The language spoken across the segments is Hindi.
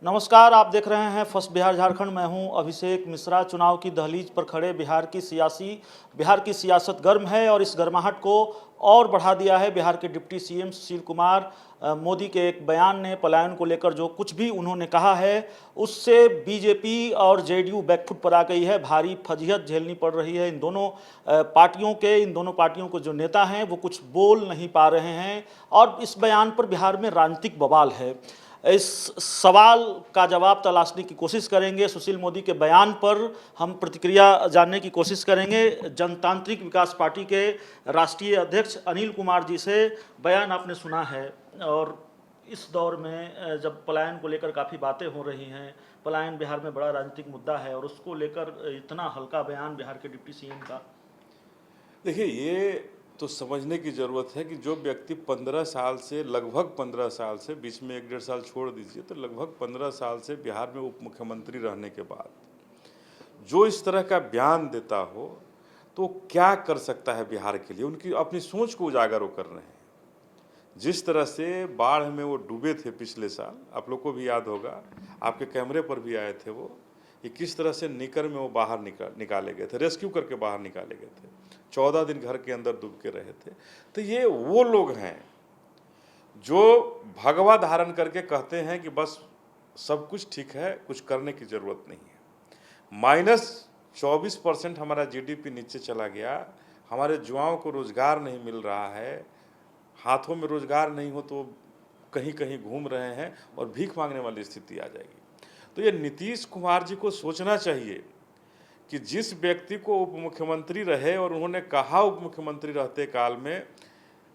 नमस्कार, आप देख रहे हैं फर्स्ट बिहार झारखंड। मैं हूं अभिषेक मिश्रा। चुनाव की दहलीज पर खड़े बिहार की सियासत गर्म है और इस गर्माहट को और बढ़ा दिया है बिहार के डिप्टी सीएम सुशील कुमार मोदी के एक बयान ने। पलायन को लेकर जो कुछ भी उन्होंने कहा है उससे बीजेपी और जेडीयू बैकफुट पर आ गई है। भारी फजीहत झेलनी पड़ रही है इन दोनों पार्टियों के जो नेता हैं वो कुछ बोल नहीं पा रहे हैं और इस बयान पर बिहार में राजनीतिक बवाल है। इस सवाल का जवाब तलाशने की कोशिश करेंगे। सुशील मोदी के बयान पर हम प्रतिक्रिया जानने की कोशिश करेंगे। जनतांत्रिक विकास पार्टी के राष्ट्रीय अध्यक्ष अनिल कुमार जी से। बयान आपने सुना है और इस दौर में जब पलायन को लेकर काफ़ी बातें हो रही हैं, पलायन बिहार में बड़ा राजनीतिक मुद्दा है और उसको लेकर इतना हल्का बयान बिहार के डिप्टी सीएम का। देखिए, ये तो समझने की ज़रूरत है कि जो व्यक्ति 15 साल से लगभग 15 साल से, बीच में 1-1.5 साल छोड़ दीजिए, तो लगभग 15 साल से बिहार में उप मुख्यमंत्री रहने के बाद जो इस तरह का बयान देता हो तो क्या कर सकता है बिहार के लिए। उनकी अपनी सोच को उजागर वो कर रहे हैं। जिस तरह से बाढ़ में वो डूबे थे पिछले साल, आप लोग को भी याद होगा, आपके कैमरे पर भी आए थे वो, कि किस तरह से निकर में वो बाहर निकाले गए थे, रेस्क्यू करके बाहर निकाले गए थे। 14 दिन घर के अंदर डूब के रहे थे। तो ये वो लोग हैं जो भगवा धारण करके कहते हैं कि बस सब कुछ ठीक है, कुछ करने की ज़रूरत नहीं है। -24% हमारा जीडीपी नीचे चला गया, हमारे युवाओं को रोज़गार नहीं मिल रहा है, हाथों में रोज़गार नहीं हो तो कहीं कहीं घूम रहे हैं और भीख मांगने वाली स्थिति आ जाएगी। तो ये नीतीश कुमार जी को सोचना चाहिए कि जिस व्यक्ति को उप मुख्यमंत्री रहे और उन्होंने कहा उप मुख्यमंत्री रहते काल में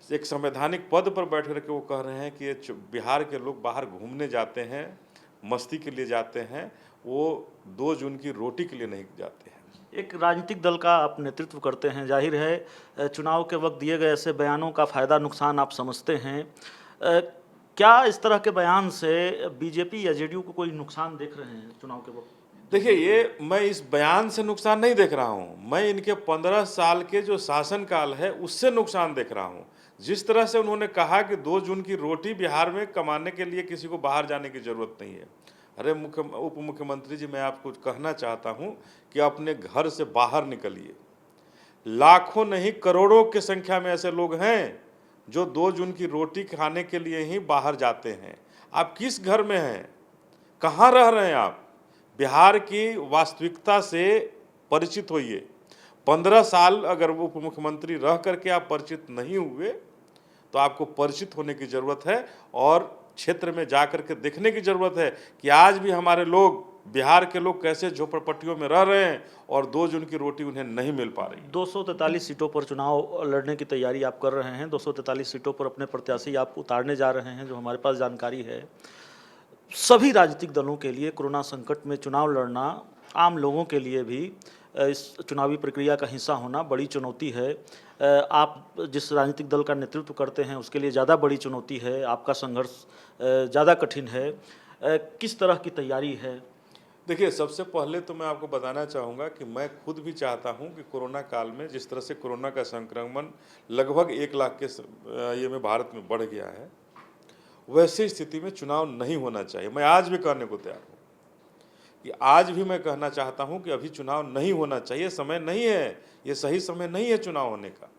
एक संवैधानिक पद पर बैठ करके वो कह रहे हैं कि ये बिहार के लोग बाहर घूमने जाते हैं, मस्ती के लिए जाते हैं, वो 2 जून की रोटी के लिए नहीं जाते हैं। एक राजनीतिक दल का आप नेतृत्व करते हैं, जाहिर है चुनाव के वक्त दिए गए ऐसे बयानों का फ़ायदा नुकसान आप समझते हैं। क्या इस तरह के बयान से बीजेपी या जेडीयू को कोई नुकसान देख रहे हैं चुनाव के वक्त? देखिए, ये मैं इस बयान से नुकसान नहीं देख रहा हूँ, मैं इनके 15 साल के जो शासनकाल है उससे नुकसान देख रहा हूँ। जिस तरह से उन्होंने कहा कि 2 जून की रोटी बिहार में कमाने के लिए किसी को बाहर जाने की ज़रूरत नहीं है। अरे उप मुख्यमंत्री जी, मैं आपको कहना चाहता हूँ कि अपने घर से बाहर निकलिए। लाखों नहीं करोड़ों की संख्या में ऐसे लोग हैं जो 2 जून की रोटी खाने के लिए ही बाहर जाते हैं। आप किस घर में हैं, कहाँ रह रहे हैं आप? बिहार की वास्तविकता से परिचित होइए। 15 साल अगर उप मुख्यमंत्री रह करके आप परिचित नहीं हुए तो आपको परिचित होने की ज़रूरत है और क्षेत्र में जा कर के देखने की ज़रूरत है कि आज भी हमारे लोग, बिहार के लोग कैसे झोपड़पट्टियों में रह रहे हैं और 2 जून की रोटी उन्हें नहीं मिल पा रही। 243 सीटों पर चुनाव लड़ने की तैयारी आप कर रहे हैं। 243 सीटों पर अपने प्रत्याशी आप उतारने जा रहे हैं, जो हमारे पास जानकारी है। सभी राजनीतिक दलों के लिए कोरोना संकट में चुनाव लड़ना, आम लोगों के लिए भी इस चुनावी प्रक्रिया का हिस्सा होना बड़ी चुनौती है। आप जिस राजनीतिक दल का नेतृत्व करते हैं उसके लिए ज़्यादा बड़ी चुनौती है, आपका संघर्ष ज़्यादा कठिन है। किस तरह की तैयारी है? देखिए, सबसे पहले तो मैं आपको बताना चाहूँगा कि मैं खुद भी चाहता हूँ कि कोरोना काल में जिस तरह से कोरोना का संक्रमण लगभग 1 लाख के ये में भारत में बढ़ गया है, वैसे स्थिति में चुनाव नहीं होना चाहिए। मैं आज भी कहने को तैयार हूँ कि आज भी मैं कहना चाहता हूँ कि अभी चुनाव नहीं होना चाहिए। समय नहीं है, ये सही समय नहीं है चुनाव होने का।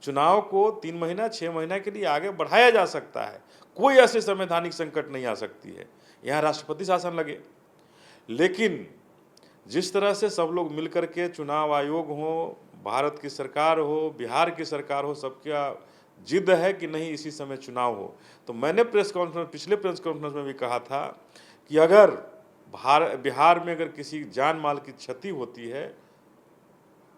चुनाव को 3 महीना 6 महीना के लिए आगे बढ़ाया जा सकता है। कोई ऐसे संवैधानिक संकट नहीं आ सकती है, यहाँ राष्ट्रपति शासन लगे। लेकिन जिस तरह से सब लोग मिलकर के, चुनाव आयोग हो, भारत की सरकार हो, बिहार की सरकार हो, सबका जिद है कि नहीं इसी समय चुनाव हो। तो मैंने पिछले प्रेस कॉन्फ्रेंस में भी कहा था कि अगर बिहार में अगर किसी जान माल की क्षति होती है,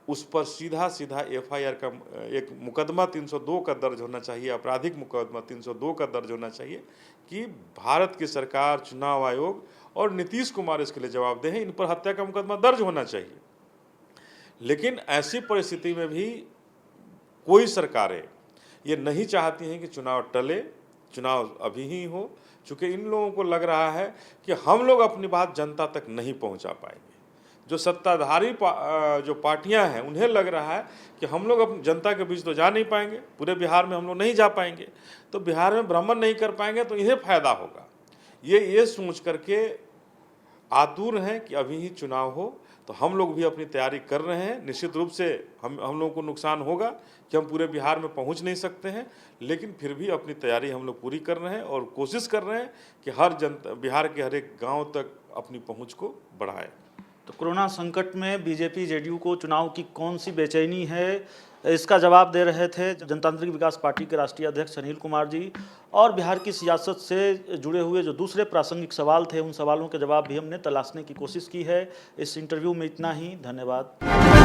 उस पर सीधा एफआईआर का एक मुकदमा 302 का दर्ज होना चाहिए, आपराधिक मुकदमा 302 का दर्ज होना चाहिए कि भारत की सरकार, चुनाव आयोग और नीतीश कुमार इसके लिए जवाबदेह हैं। इन पर हत्या का मुकदमा दर्ज होना चाहिए। लेकिन ऐसी परिस्थिति में भी कोई सरकारें ये नहीं चाहती हैं कि चुनाव टले, चुनाव अभी ही हो, चूँकि इन लोगों को लग रहा है कि हम लोग अपनी बात जनता तक नहीं पहुंचा पाएंगे। जो सत्ताधारी जो पार्टियां हैं उन्हें लग रहा है कि हम लोग अपनी जनता के बीच तो जा नहीं पाएंगे, पूरे बिहार में हम लोग नहीं जा पाएंगे, तो बिहार में भ्रमण नहीं कर पाएंगे तो इन्हें फायदा होगा। ये सोच करके आतुर हैं कि अभी ही चुनाव हो। तो हम लोग भी अपनी तैयारी कर रहे हैं। निश्चित रूप से हम लोगों को नुकसान होगा कि हम पूरे बिहार में पहुंच नहीं सकते हैं, लेकिन फिर भी अपनी तैयारी हम लोग पूरी कर रहे हैं और कोशिश कर रहे हैं कि हर जनता, बिहार के हर एक गांव तक अपनी पहुंच को बढ़ाएं। तो कोरोना संकट में बीजेपी जेडीयू को चुनाव की कौन सी बेचैनी है, इसका जवाब दे रहे थे जनतांत्रिक विकास पार्टी के राष्ट्रीय अध्यक्ष अनिल कुमार जी। और बिहार की सियासत से जुड़े हुए जो दूसरे प्रासंगिक सवाल थे, उन सवालों के जवाब भी हमने तलाशने की कोशिश की है। इस इंटरव्यू में इतना ही। धन्यवाद।